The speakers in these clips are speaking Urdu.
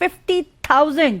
50,000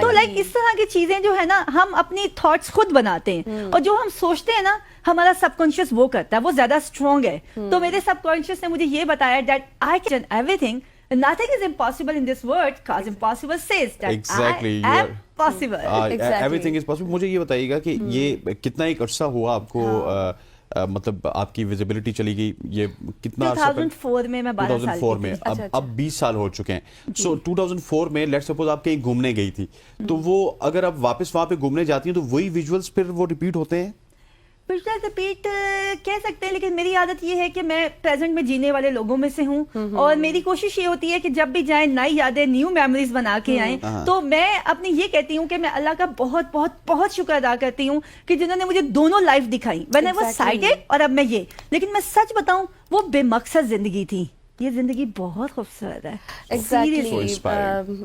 تو لائک اس طرح کی چیزیں جو ہے نا ہم اپنی تھاٹس خود بناتے ہیں اور جو ہم سوچتے ہیں نا ہمارا سب کانشیس وہ کرتا ہے, وہ زیادہ اسٹرانگ ہے. تو میرے سب کانشیس نے مجھے یہ بتایا that I can every thing, nothing is impossible in this world because impossible says that exactly, I am possible. Everything is possible. مجھے یہ بتائیے گا کہ یہ کتنا ایک عرصہ ہوا آپ کو مطلب آپ کی ویزیبلٹی چلی گئی, یہ کتنا 2004 میں, میں 12 سال 2004 میں, اب 20 سال ہو چکے ہیں. سو 2004 میں لیٹس سپوز آپ کہیں گھومنے گئی تھی, تو وہ اگر آپ واپس وہاں پہ گھومنے جاتی ہیں تو وہی ویژولز پھر وہ ریپیٹ ہوتے ہیں؟ ریپیٹ کہہ سکتے ہیں, لیکن میری عادت یہ ہے کہ میں پریزنٹ میں جینے والے لوگوں میں سے ہوں, اور میری کوشش یہ ہوتی ہے کہ جب بھی جائیں نئی یادیں, نیو میموریز بنا کے آئیں. تو میں اپنی یہ کہتی ہوں کہ میں اللہ کا بہت بہت بہت شکر ادا کرتی ہوں کہ جنہوں نے مجھے دونوں لائف دکھائی, when I was sighted اور اب میں یہ. لیکن میں سچ بتاؤں وہ بے مقصد زندگی تھی, یہ زندگی بہت خوبصورت ہے.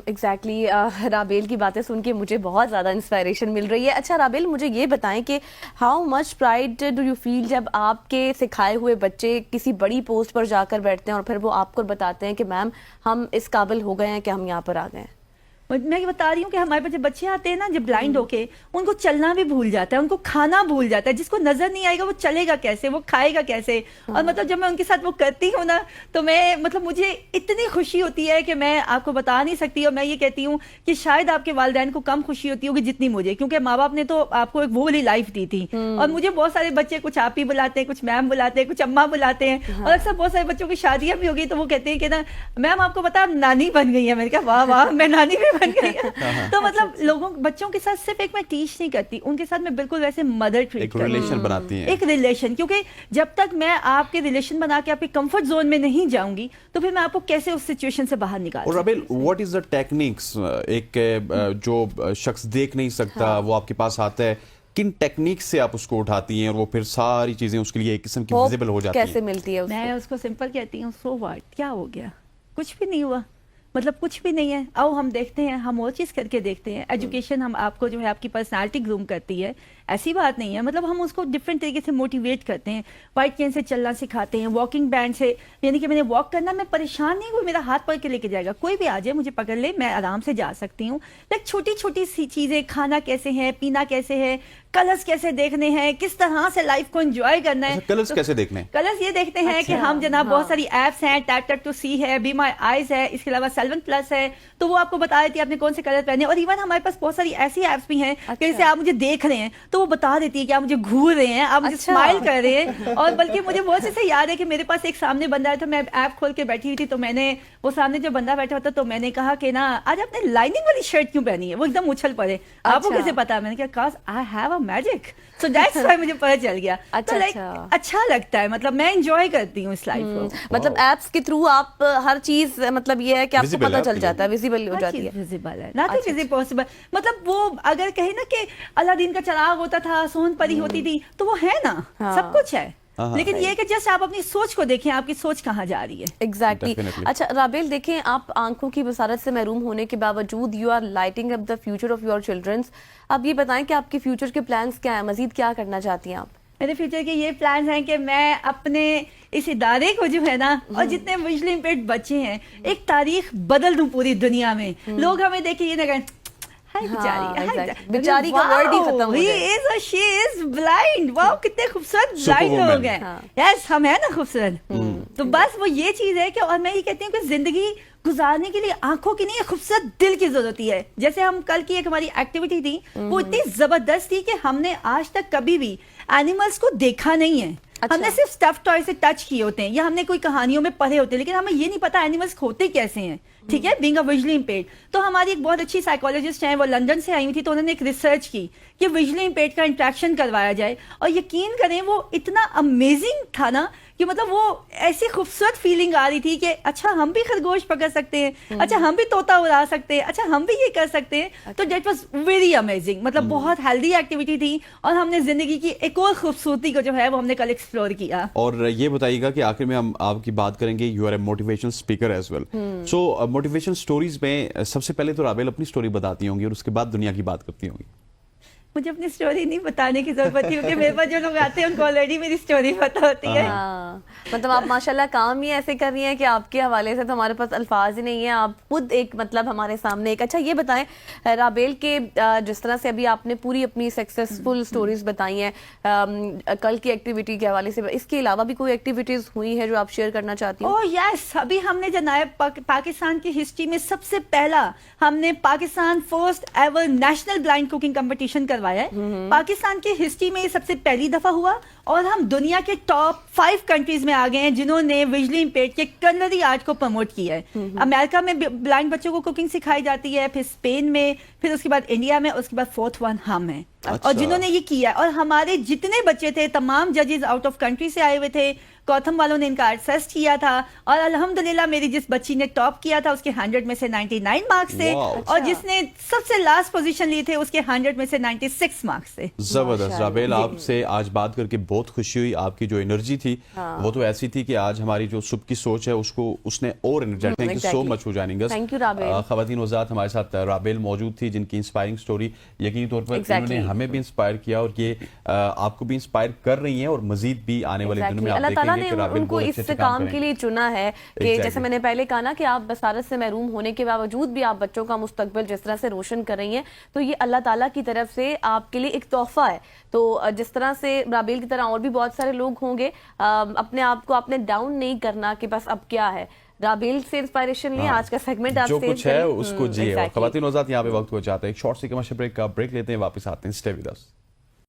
ایگزیکٹلی رابیل کی باتیں سن کے مجھے بہت زیادہ انسپائریشن مل رہی ہے. اچھا رابیل, مجھے یہ بتائیں کہ how much pride do you feel جب آپ کے سکھائے ہوئے بچے کسی بڑی پوسٹ پر جا کر بیٹھتے ہیں اور پھر وہ آپ کو بتاتے ہیں کہ میم ہم اس قابل ہو گئے ہیں کہ ہم یہاں پر آ گئے ہیں؟ میں یہ بتا رہی ہوں کہ ہمارے پاس جب بچے آتے ہیں نا, جب بلائنڈ ہو کے, ان کو چلنا بھی بھول جاتا ہے, ان کو کھانا بھول جاتا ہے. جس کو نظر نہیں آئے گا وہ چلے گا کیسے, وہ کھائے گا کیسے. اور مطلب جب میں ان کے ساتھ وہ کرتی ہوں نا تو میں مطلب مجھے اتنی خوشی ہوتی ہے کہ میں آپ کو بتا نہیں سکتی. اور میں یہ کہتی ہوں کہ شاید آپ کے والدین کو کم خوشی ہوتی ہوگی جتنی مجھے, کیونکہ ماں باپ نے تو آپ کو ایک وہ والی لائف دی تھی. اور مجھے بہت سارے بچے کچھ آپ ہی بلاتے ہیں, کچھ میم بلاتے ہیں, کچھ اماں بلاتے ہیں, اور اکثر بہت سارے بچوں کی شادیاں بھی ہو گئی تو وہ کہتے ہیں کہ نا میم آپ کو پتا آپ نانی بن گئی ہے. میں نے کہا واہ واہ, میں نانی بھی بن گئی ہے. تو مطلب لوگوں بچوں کے ساتھ صرف ایک میں ٹیچ نہیں کرتی, ان کے ساتھ میں بالکل ویسے مدر ٹریٹ کرتی ہوں, ریلیشن بناتی ہیں, ایک ریلیشن. کیونکہ جب تک میں آپ کے ریلیشن بنا کے آپ کے کمفرٹ زون میں نہیں جاؤں گی تو پھر میں آپ کو کیسے اس سچویشن سے باہر نکال. اور Rabeel, what is the techniques, ایک جو شخص دیکھ نہیں سکتا وہ آپ کے پاس آتا ہے, کن ٹیکنیک سے آپ اس کو اٹھاتی ہیں اور وہ پھر ساری چیزیں اس کے لیے ایک قسم کی ویزیبل ہو جاتی ہیں؟ کیسے ملتی ہے؟ میں اس کو سمپل کہتی ہوں, سو واٹ, کیا ہو گیا, کچھ بھی نہیں ہوا, مطلب کچھ بھی نہیں ہے, آؤ ہم دیکھتے ہیں, ہم اور چیز کر کے دیکھتے ہیں. ایجوکیشن ہم آپ کو جو ہے آپ کی پرسنالٹی گروم کرتی ہے, ایسی بات نہیں ہے. مطلب ہم اس کو ڈفرینٹ طریقے سے موٹیویٹ کرتے ہیں, وائٹ کین سے چلنا سکھاتے ہیں, واکنگ بینڈ سے, یعنی کہ میں نے واک کرنا, میں پریشان نہیں ہوں, میرا ہاتھ پکڑ کے لے کے جائے گا, کوئی بھی آ جائے مجھے پکڑ لے, میں آرام سے جا سکتی ہوں. لائک چھوٹی چھوٹی سی چیزیں, کھانا کیسے ہے, پینا کیسے ہے, کلرز کیسے دیکھنے ہیں, کس طرح سے لائف کو انجوائے کرنا ہے. کلرز کیسے دیکھنے ہیں؟ کلرز یہ دیکھتے ہیں کہ ہم جناب بہت ساری ایپس ہیں, ٹیپ ٹیپ ٹو سی ہے, بی مائی آئیز ہے, اس کے علاوہ سیلون پلس ہے, تو وہ آپ کو بتا دیتی ہے آپ نے کون سے کلر پہنے. اور ایون ہمارے پاس بہت ساری ایسی ایپس بھی ہیں کہ جیسے آپ مجھے دیکھ رہے ہیں تو وہ بتا دیتی ہے کہ آپ مجھے گھور رہے ہیں, آپ مجھے اسمائل کر رہے ہیں. اور بلکہ مجھے بہت سے یاد ہے کہ میرے پاس ایک سامنے بندہ آیا تھا, میں ایپ کھول کے بیٹھی ہوئی تھی, تو میں نے وہ سامنے جو بندہ بیٹھا ہوتا تو میں نے کہا کہ نا آج آپ نے لائننگ والی شرٹ کیوں پہنی ہے, وہ ایک دم اچھل پڑے, آپ کو کیسے پتا. میں نے کہا cause I have a magic, so that's why مجھے پتہ چل گیا. تو لائک اچھا لگتا ہے, مطلب میں انجوائے کرتی ہوں اس لائف کو. مطلب ایپس کے تھرو آپ ہر چیز, مطلب یہ ہے کہ آپ کو پتہ چل جاتا ہے, ویزیبل ہو جاتی ہے. ویزیبل ہے, نتھنگ از امپاسبل. مطلب وہ اگر کہیں نا کہ الادین کا چراغ ہوتا تھا, سون پری ہوتی تھی, تو وہ ہے نا, سب کچھ ہے. لیکن یہ کہ جسٹ آپ اپنی سوچ کو دیکھیں, آپ کی سوچ کہاں جا رہی ہے. ایگزیکٹلی. اچھا رابیل, دیکھیں آپ آنکھوں کی بصارت سے محروم ہونے کے باوجود you are lighting up the future of your childrens. اب یہ بتائیں کہ آپ کے فیوچر کے پلانس کیا ہیں, مزید کیا کرنا چاہتی ہیں آپ؟ میرے فیوچر کے یہ پلانز ہیں کہ میں اپنے اس ادارے کو جو ہے نا, اور جتنے ویژولی امپیئرڈ بچے ہیں, ایک تاریخ بدل دوں پوری دنیا میں. لوگ ہمیں دیکھیں یہ نہ کہیں بیچاری کا ورڈ ہی ختم ہو گیا, شی از بلائنڈ, واو کتنے خوبصورت بلائنڈ لوگ ہیں. یس ہم ہیں نا خوبصورت. تو بس وہ یہ چیز ہے کہ, اور میں یہ کہتی ہوں کہ زندگی گزارنے کے لیے آنکھوں کی نہیں, خوبصورت دل کی ضرورت ہے. جیسے ہم کل کی ایک ہماری ایکٹیویٹی تھی, وہ اتنی زبردست تھی کہ ہم نے آج تک کبھی بھی اینیملس کو دیکھا نہیں ہے. ہم نے صرف اسٹف ٹوائے سے ٹچ کیے ہوتے ہیں, یا ہم نے کوئی کہانیوں میں پڑھے ہوتے ہیں, لیکن ہمیں یہ نہیں پتا اینیملس ہوتے کیسے ہیں. ٹھیک ہے, بینگ اے ویژولی امپیئرڈ. تو ہماری ایک بہت اچھی سائیکالوجسٹ ہیں, وہ لندن سے آئی ہوئی تھی, تو انہوں نے ایک ریسرچ کی کہ ویژولی امپیئرڈ کا انٹریکشن کروایا جائے. اور یقین کریں وہ اتنا امیزنگ تھا نا کہ مطلب وہ ایسی خوبصورت فیلنگ آ رہی تھی کہ اچھا ہم بھی خرگوش پکڑ سکتے ہیں, اچھا ہم بھی طوطا اڑا سکتے ہیں, اچھا ہم بھی یہ کر سکتے ہیں. تو دیٹ واز ویری امیزنگ. مطلب بہت ہیلدی ایکٹیویٹی تھی, اور ہم نے زندگی کی ایک اور خوبصورتی کو جو ہے وہ ہم نے کل ایکسپلور کیا. اور یہ بتائیے گا کہ آخر میں ہم آپ کی بات کریں گے, you are a motivation speaker as well. So motivation stories میں سب سے پہلے تو رابیل اپنی اسٹوری بتاتی ہوں گی, اور اس کے بعد دنیا کی بات کرتی ہوں گی. مجھے اپنی اسٹوری نہیں بتانے کی ضرورت تھی کیونکہ میرے پاس جو لوگ آتے ہیں ان کو آلریڈی میری اسٹوری پتہ ہوتی ہے. مطلب آپ ماشاءاللہ کام ہی ایسے کر رہی ہیں کہ آپ کے حوالے سے تو ہمارے پاس الفاظ ہی نہیں ہیں. آپ خود ایک مطلب ہمارے سامنے ایک. اچھا یہ بتائیں رابیل کے جس طرح سے ابھی آپ نے پوری اپنی سکسیسفل سٹوریز بتائی ہیں کل کی ایکٹیویٹی کے حوالے سے, اس کے علاوہ بھی کوئی ایکٹیویٹیز ہوئی ہیں جو آپ شیئر کرنا چاہتی ہیں؟ اوہ یس, ابھی ہم نے جناب پاکستان کی ہسٹری میں سب سے پہلا ہم نے Pakistan first ever national blind cooking competition کروایا ہے. پاکستان کی ہسٹری میں یہ سب سے پہلی دفعہ ہوا اور ہم دنیا کے ٹاپ 5 کنٹریز میں آ گئے ہیں جنہوں نے ویژلی امپیئرڈ کے کلنری آرٹ کو پروموٹ کیا ہے. امریکہ میں بلائنڈ بچوں کو کوکنگ سکھائی جاتی ہے, پھر اسپین میں, پھر اس کے بعد انڈیا میں, اس کے بعد 4th ون ہم ہیں. اور جنہوں نے یہ کیا, اور ہمارے جتنے بچے تھے تمام ججز آؤٹ آف کنٹری سے آئے ہوئے تھے. گوتھم والوں نے ان کا اسیسٹ کیا تھا اور الحمدللہ میری جس بچی نے ٹاپ کیا تھا اس کے 100 میں سے 99 مارکس تھے, اور جس نے سب سے لاسٹ پوزیشن لی تھے اس کے 100 میں سے 96 مارکس تھے. زبردست. رابیل آپ سے آج بات کر کے بہت خوشی ہوئی. آپ کی جو انرجی تھی وہ تو ایسی تھی کہ آج ہماری جو صبح کی سوچ ہے اس نے اور energize. Thank you so much for joining us. Thank you Rabeel. خواتین وزارت ہمارے ساتھ رابیل موجود تھی جن کی انسپائرنگ سٹوری یقینی طور پر انہوں نے ہمیں بھی انسپائر کیا اور یہ آپ کو بھی انسپائر کر رہی ہیں اور مزید بھی آنے والے دنوں میں آپ دیکھیں گے کہ رابیل بہت اچھے سے کام کے لیے چنا ہے کہ جیسے میں نے پہلے کہا نا کہ آپ بصارت سے محروم ہونے کے باوجود بھی آپ بچوں کا مستقبل جس طرح سے روشن کر رہی ہیں تو یہ اللہ تعالیٰ کی طرف سے آپ کے لیے ایک تحفہ ہے. تو جس طرح سے رابیل کی طرح اور بھی بہت سارے لوگ ہوں گے, اپنے آپ کو آپ نے ڈاؤن نہیں کرنا کہ بس اب کیا ہے. رابیل سے انسپائریشن لیں. آج کا سیگمنٹ آپ جو کچھ ہے اس کو جیے. خواتین وزارت یہاں پہ وقت ہو جاتا ہے ایک شارٹ سی کمرشل بریک کا. بریک لیتے ہیں, واپس آتے ہیں. Stay with us.